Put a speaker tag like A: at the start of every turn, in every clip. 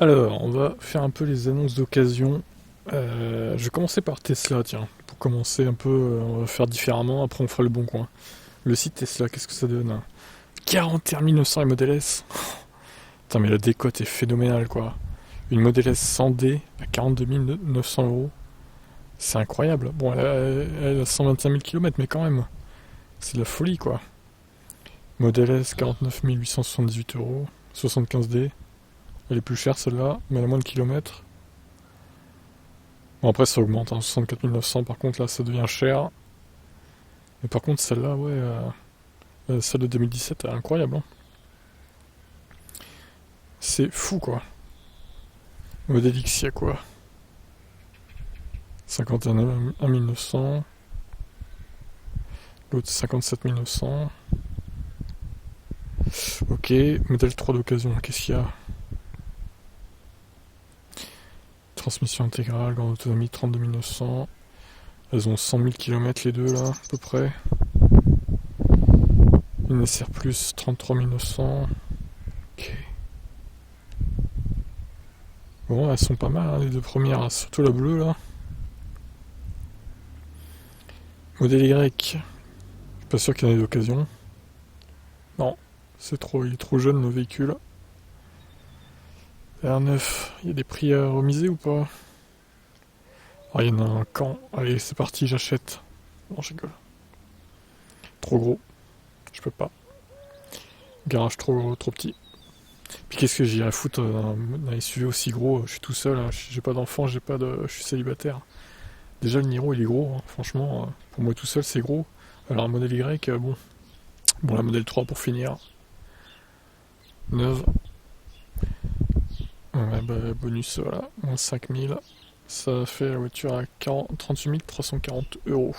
A: Alors, on va faire un peu les annonces d'occasion. Je vais commencer par Tesla, tiens. Pour commencer un peu, on va faire différemment, après on fera le bon coin. Le site Tesla, qu'est-ce que ça donne? 41 900 et Model S. Putain, mais la décote est phénoménale, quoi. Une Model S 100D à 42 900 euros. C'est incroyable. Bon, elle a 121 000 km, mais quand même. C'est de la folie, quoi. Model S 49 878 euros. 75D. Elle est plus chère celle-là, mais elle a moins de kilomètres. Bon, après ça augmente, hein, 64 900 par contre là ça devient cher. Mais par contre celle-là, ouais, celle de 2017 elle est incroyable. Hein. C'est fou quoi. Modèle X, il y a quoi? 51 900. L'autre 57 900. Ok, modèle 3 d'occasion, qu'est-ce qu'il y a? Transmission intégrale, grande autonomie 32 900. Elles ont 100 000 km les deux là, à peu près. Une SR Plus 33 900. Ok. Bon, elles sont pas mal hein, les deux premières, surtout la bleue là. Modèle Y. Je suis pas sûr qu'il y en ait d'occasion. Non, il est trop jeune le véhicule. R9, il y a des prix à remiser ou pas? Ah, il y en a un camp. Allez, c'est parti, j'achète. Non, je rigole. Trop gros. Je peux pas. Garage trop petit. Puis qu'est-ce que j'irais foutre dans un SUV aussi gros? Je suis tout seul, hein. J'ai pas d'enfant, je suis célibataire. Déjà le Niro il est gros, hein. Franchement, pour moi tout seul c'est gros. Alors un modèle Y, bon. Bon, la modèle 3 pour finir. Neuve. Ouais, bah, bonus, voilà. Moins 5000. Ça fait la voiture à 38 340 euros.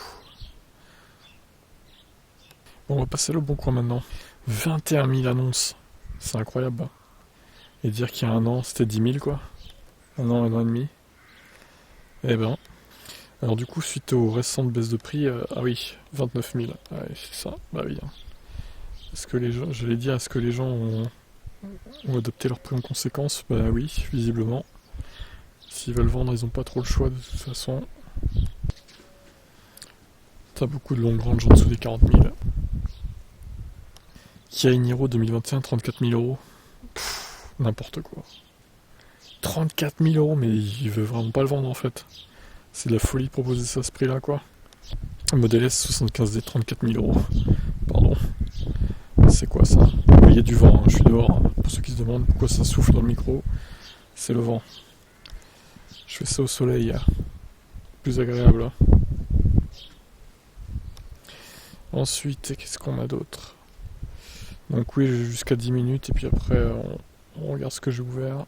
A: Bon, on va passer le bon coin maintenant. 21 000 annonces. C'est incroyable. Et dire qu'il y a un an, c'était 10 000 quoi. Un an et demi. Eh ben. Alors du coup, suite aux récentes baisses de prix, ah oui, 29 000. Ouais, c'est ça. Bah oui. Hein. Est-ce que les gens, j'allais dire, est-ce que les gens ont adopté leur prix en conséquence? Bah oui, visiblement. S'ils veulent vendre, ils ont pas trop le choix de toute façon. T'as beaucoup de longues ranges en dessous des 40 000. Kia Niro 2021, 34 000 euros. N'importe quoi. 34 000 euros, mais il veut vraiment pas le vendre en fait. C'est de la folie de proposer ça à ce prix-là, quoi. Model S 75D, 34 000 euros. Pardon. C'est quoi ça? Il y a du vent, hein. Je suis dehors. Pour ceux qui se demandent pourquoi ça souffle dans le micro, c'est le vent. Je fais ça au soleil. Plus agréable. Hein. Ensuite, qu'est-ce qu'on a d'autre? Donc oui, j'ai jusqu'à 10 minutes et puis après on regarde ce que j'ai ouvert.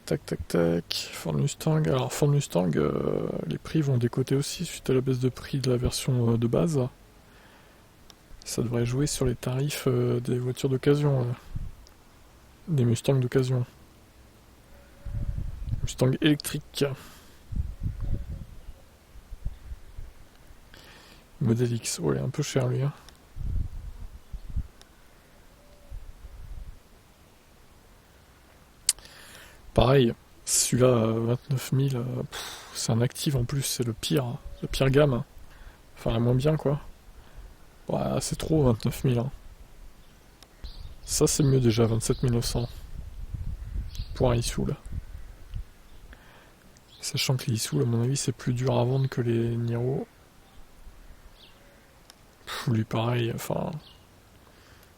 A: Tac tac tac, Ford Mustang. Alors Ford Mustang, les prix vont décoter aussi suite à la baisse de prix de la version de base. Ça devrait jouer sur les tarifs des voitures d'occasion, des Mustangs d'occasion. Mustang électrique. Modèle X, ouais, un peu cher lui. Hein. Pareil, celui-là, 29 000, c'est un actif en plus, c'est le pire, hein, la pire gamme. Enfin, la moins bien quoi. Ouais, c'est trop 29 000. Hein. Ça c'est mieux déjà, 27 900. Pour un Issoul. Sachant que les Issoul, à mon avis, c'est plus dur à vendre que les Niro. Lui pareil, enfin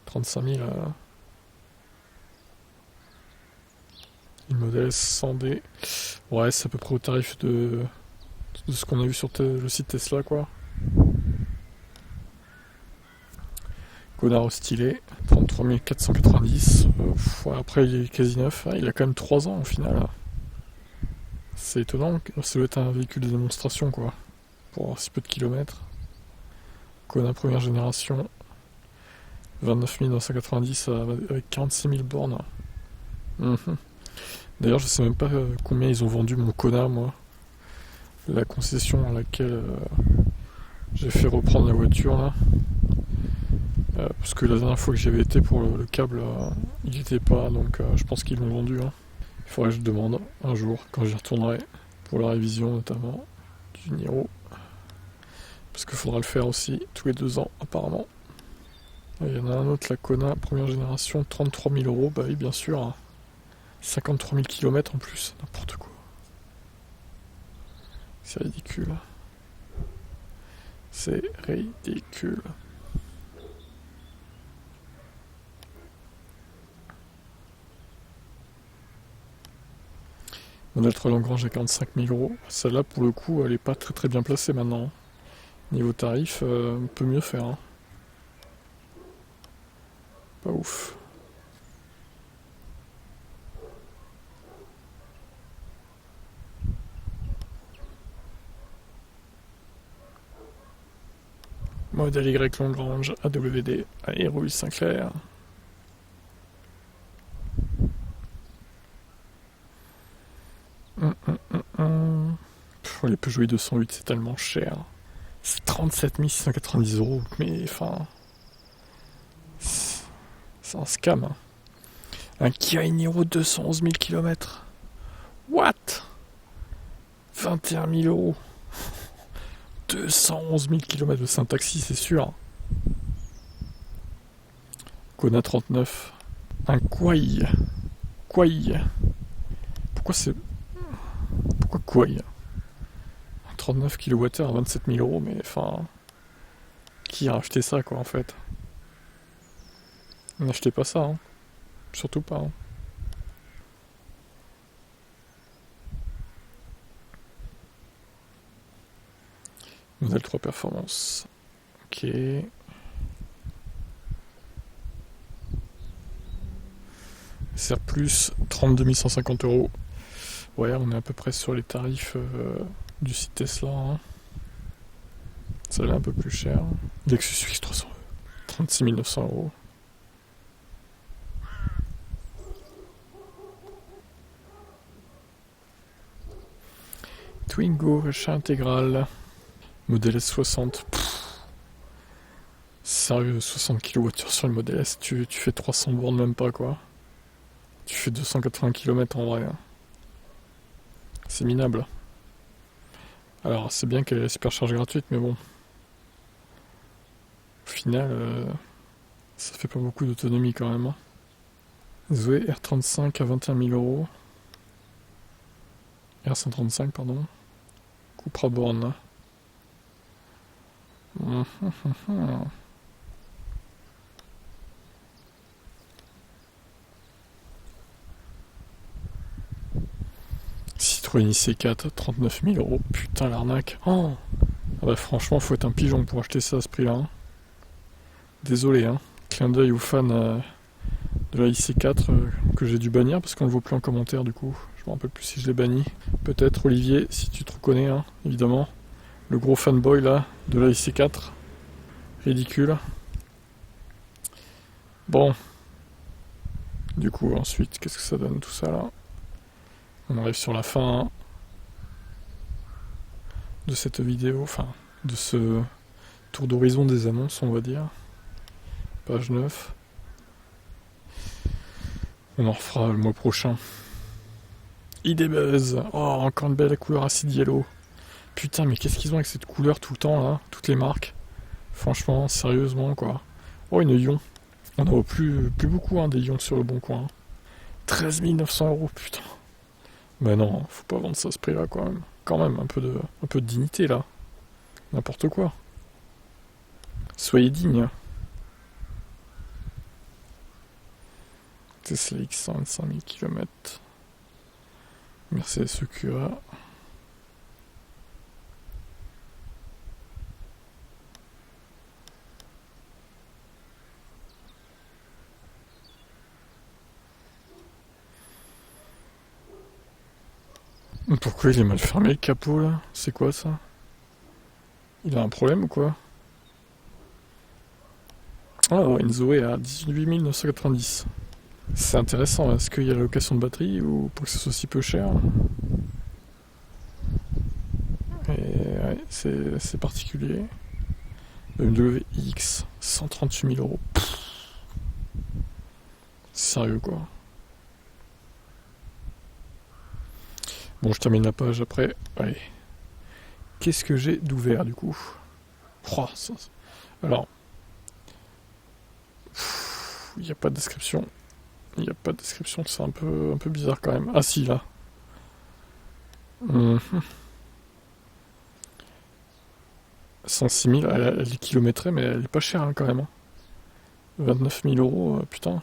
A: 35 000. Une modèle 100D. Ouais, c'est à peu près au tarif de ce qu'on a vu sur le site Tesla, quoi. Connard stylé, 33 490. Ouais, après, il est quasi neuf. Ah, il a quand même 3 ans au final. C'est étonnant. Ça doit être un véhicule de démonstration, quoi. Pour avoir si peu de kilomètres. Kona première génération. 29 990 avec 46 000 bornes. D'ailleurs, je sais même pas combien ils ont vendu mon Kona, moi. La concession à laquelle j'ai fait reprendre la voiture, là. Parce que la dernière fois que j'y avais été pour le câble, il n'y était pas, donc je pense qu'ils l'ont vendu, hein. Il faudrait que je demande un jour, quand j'y retournerai, pour la révision notamment, du Niro. Parce qu'il faudra le faire aussi, tous les 2 ans, apparemment. Il y en a un autre, la Kona, première génération, 33 000 euros, bah oui, bien sûr, hein. 53 000 km en plus, n'importe quoi. C'est ridicule. C'est ridicule. Modèle 3 Lagrange à 45 000 euros. Celle-là, pour le coup, elle est pas très très bien placée maintenant. Niveau tarif, on peut mieux faire, hein. Pas ouf. Modèle Y Lagrange AWD à Hérouville Saint-Clair. Les Peugeot 208, c'est tellement cher. C'est 37 690 euros, mais enfin. C'est un scam, hein. Un Kia Niro 211 000 km. What? 21 000 euros. 211 000 km, c'est un taxi, c'est sûr. Kona 39. Un Kwai. Kwai. Pourquoi c'est. Pourquoi Kwai? 39 kWh à 27 000 euros, mais enfin. Qui a acheté ça, quoi, en fait? N'achetez pas ça, hein. Surtout pas, hein. Modèle 3 Performance. Ok. SR Plus, 32 150 euros. Ouais, on est à peu près sur les tarifs du site Tesla, hein. Ça l'est un peu plus cher. Lexus X300, 36 900 euros. Twingo, achat intégral. Modèle S60. Sérieux, 60 kWh sur le modèle S, tu fais 300 bornes même pas, quoi. Tu fais 280 km en vrai, hein. C'est minable. Alors, c'est bien qu'elle ait la supercharge gratuite, mais bon. Au final, ça fait pas beaucoup d'autonomie quand même, hein. Zoé R35 à 21 000 euros. R135, pardon. Cupra Born. Citroën IC4, 39 000 euros. Putain, l'arnaque. Oh, ah bah, franchement, faut être un pigeon pour acheter ça à ce prix-là, hein. Désolé, hein. Clin d'œil aux fans de la IC4 que j'ai dû bannir parce qu'on ne le voit plus en commentaire du coup. Je me rappelle plus si je l'ai banni. Peut-être Olivier, si tu te reconnais, hein, évidemment. Le gros fanboy là de la IC4. Ridicule. Bon. Du coup, ensuite, qu'est-ce que ça donne tout ça là? On arrive sur la fin de cette vidéo, enfin, de ce tour d'horizon des annonces, on va dire. Page 9. On en refera le mois prochain. ID Buzz. Oh, encore une belle couleur acide yellow. Putain, mais qu'est-ce qu'ils ont avec cette couleur tout le temps là? Toutes les marques. Franchement, sérieusement quoi. Oh, une Ion. On n'en voit plus beaucoup, hein, des Ions sur le bon coin. 13 900 euros, putain. Mais non, faut pas vendre ça à ce prix-là, quand même. Quand même, un peu de dignité, là. N'importe quoi. Soyez digne. Tesla X, 125 000 km. Mercedes EQA. Pourquoi il est mal fermé le capot là? C'est quoi ça? Il a un problème ou quoi? Ah, ouais, une Zoé à 18 990. C'est intéressant, est-ce qu'il y a la location de batterie ou pour que ce soit si peu cher? Et ouais, c'est particulier. BMW iX, 138 000 euros. Sérieux quoi. Bon, je termine la page après. Allez. Qu'est-ce que j'ai d'ouvert du coup? Oh, ça. Alors, il n'y a pas de description. Il n'y a pas de description, c'est un peu bizarre quand même. Ah si, là. 106 000, elle est kilométrée, mais elle est pas chère hein, quand même. 29 000 euros, putain.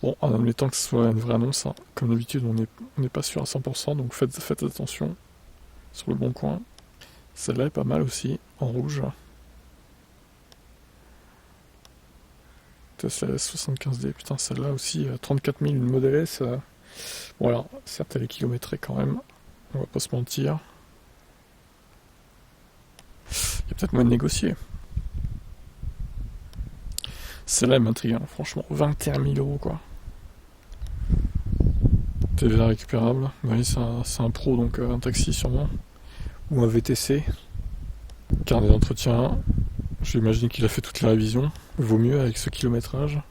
A: Bon, en admettant que ce soit une vraie annonce, hein. Comme d'habitude, on n'est pas sûr à 100%, donc faites attention sur le bon coin. Celle-là est pas mal aussi, en rouge. Tesla S75D, putain, celle-là aussi, 34 000, une Model S. Bon, alors, certes, elle est kilométrée quand même, on va pas se mentir. Il y a peut-être moyen de négocier. Celle-là, elle m'intrigue, hein, franchement, 21 000 euros, quoi. TVA récupérable, oui, c'est un pro, donc un taxi sûrement. Ou un VTC. Carnet d'entretien. J'imagine qu'il a fait toutes les révisions. Vaut mieux avec ce kilométrage.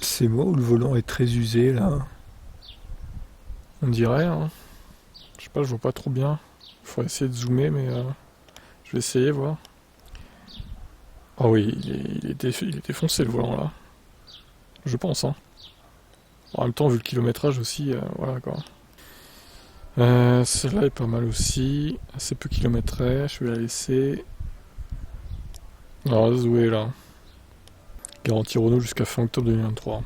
B: C'est moi ou le volant est très usé là?
A: On dirait, hein. Je sais pas, je vois pas trop bien. Faudrait essayer de zoomer, mais je vais essayer, voir. Ah oui, il est défoncé le volant là. Je pense, hein. En même temps, vu le kilométrage aussi, voilà quoi. Celle-là est pas mal aussi. Assez peu kilométrée, je vais la laisser. Alors, Zoé là. Garantie Renault jusqu'à fin octobre 2023.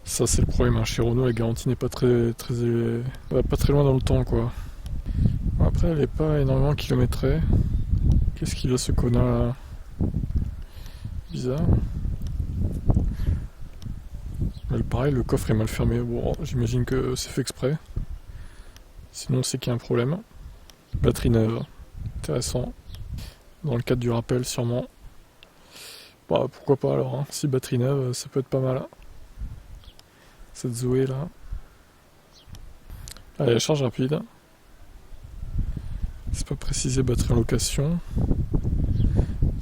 A: Ça, c'est le problème. Hein. Chez Renault, la garantie n'est pas pas très loin dans le temps, quoi. Après, elle est pas énormément kilométrée. Qu'est-ce qu'il a ce connard là? Bizarre. Mais pareil, le coffre est mal fermé. Bon, j'imagine que c'est fait exprès. Sinon, c'est qu'il y a un problème. Batterie neuve. Intéressant. Dans le cadre du rappel, sûrement. Bah, pourquoi pas alors, hein. Si batterie neuve, ça peut être pas mal. Cette Zoé là. Allez, la charge rapide. C'est pas précisé batterie en location.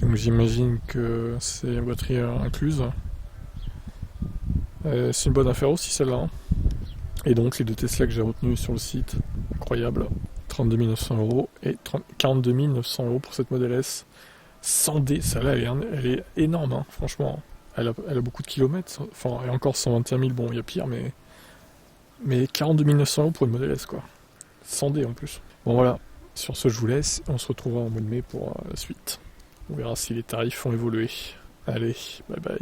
A: Donc j'imagine que c'est batterie incluse. C'est une bonne affaire aussi celle-là. Hein. Et donc les deux Tesla que j'ai retenus sur le site, incroyable. 32 900 euros et 42 900 euros pour cette Model S. 100D, celle-là elle est énorme, hein, franchement. Elle a beaucoup de kilomètres, enfin, et encore 121 000, bon, il y a pire, mais 42 900 euros pour une Model S, quoi. 100D en plus. Bon, voilà, sur ce, je vous laisse. On se retrouvera en mois de mai pour la suite. On verra si les tarifs ont évolué. Allez, bye bye.